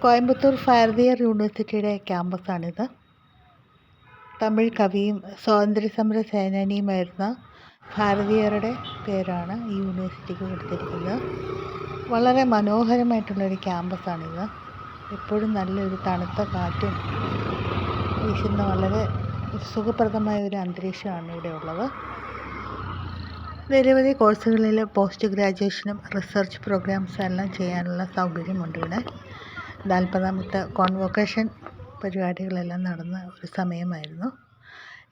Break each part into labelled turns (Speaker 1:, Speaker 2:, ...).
Speaker 1: കോയമ്പത്തൂർ ഭാരതീയർ യൂണിവേഴ്സിറ്റിയുടെ ക്യാമ്പസാണിത്. തമിഴ് കവിയും സ്വാതന്ത്ര്യസമര സേനാനിയുമായിരുന്ന ഭാരതീയരുടെ പേരാണ് ഈ യൂണിവേഴ്സിറ്റിക്ക് കൊടുത്തിരിക്കുന്നത്. വളരെ മനോഹരമായിട്ടുള്ളൊരു ക്യാമ്പസാണിത്. എപ്പോഴും നല്ലൊരു തണുത്ത കാറ്റും വീശുന്ന വളരെ സുഖപ്രദമായ ഒരു അന്തരീക്ഷമാണ് ഇവിടെ ഉള്ളത്. നിരവധി കോഴ്സുകളിൽ പോസ്റ്റ് ഗ്രാജുവേഷനും റിസർച്ച് പ്രോഗ്രാംസും എല്ലാം ചെയ്യാനുള്ള സൗകര്യമുണ്ട് ഇവിടെ. 40ാമത്തെ കോൺവൊക്കേഷൻ പരിപാടികളെല്ലാം നടന്ന ഒരു സമയമായിരുന്നു.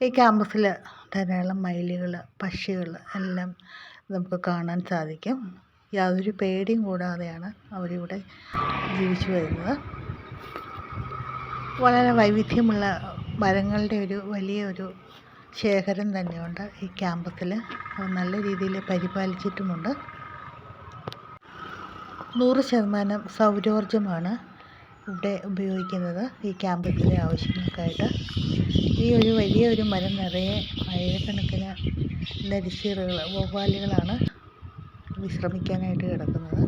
Speaker 1: ഈ ക്യാമ്പസിൽ ധാരാളം മയിലുകൾ, പക്ഷികൾ എല്ലാം നമുക്ക് കാണാൻ സാധിക്കും. യാതൊരു പേടിയും കൂടാതെയാണ് അവരിവിടെ ജീവിച്ചു വരുന്നത്. വളരെ വൈവിധ്യമുള്ള മരങ്ങളുടെ വലിയൊരു ശേഖരം തന്നെയുണ്ട് ഈ ക്യാമ്പസിൽ. അത് നല്ല രീതിയിൽ പരിപാലിച്ചിട്ടുമുണ്ട്. 100% സൗരോർജ്ജമാണ് ഇവിടെ ഉപയോഗിക്കുന്നത് ഈ ക്യാമ്പസിലെ ആവശ്യങ്ങൾക്കായിട്ട്. ഈ വലിയൊരു മരം നിറയെ ആയിരക്കണക്കിന് നരിച്ചീറുകൾ, വവ്വാലുകളാണ് വിശ്രമിക്കാനായിട്ട് കിടക്കുന്നത്.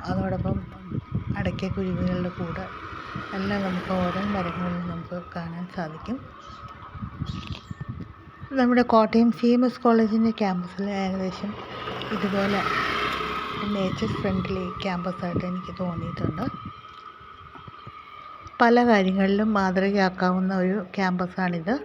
Speaker 1: അതോടൊപ്പം അടയ്ക്കക്കുരുവികളുടെ കൂട് എല്ലാം നമുക്ക് ഓരോ മരങ്ങളിൽ നമുക്ക് കാണാൻ സാധിക്കും. നമ്മുടെ കോട്ടയം CMS കോളേജിൻ്റെ ക്യാമ്പസിൽ ഏകദേശം ഇതുപോലെ നേച്ചർ ഫ്രണ്ട്ലി ക്യാമ്പസായിട്ട് എനിക്ക് തോന്നിയിട്ടുണ്ട്. പല കാര്യങ്ങളിലും മാതൃകയാക്കാവുന്ന ഒരു ക്യാമ്പസാണിത്.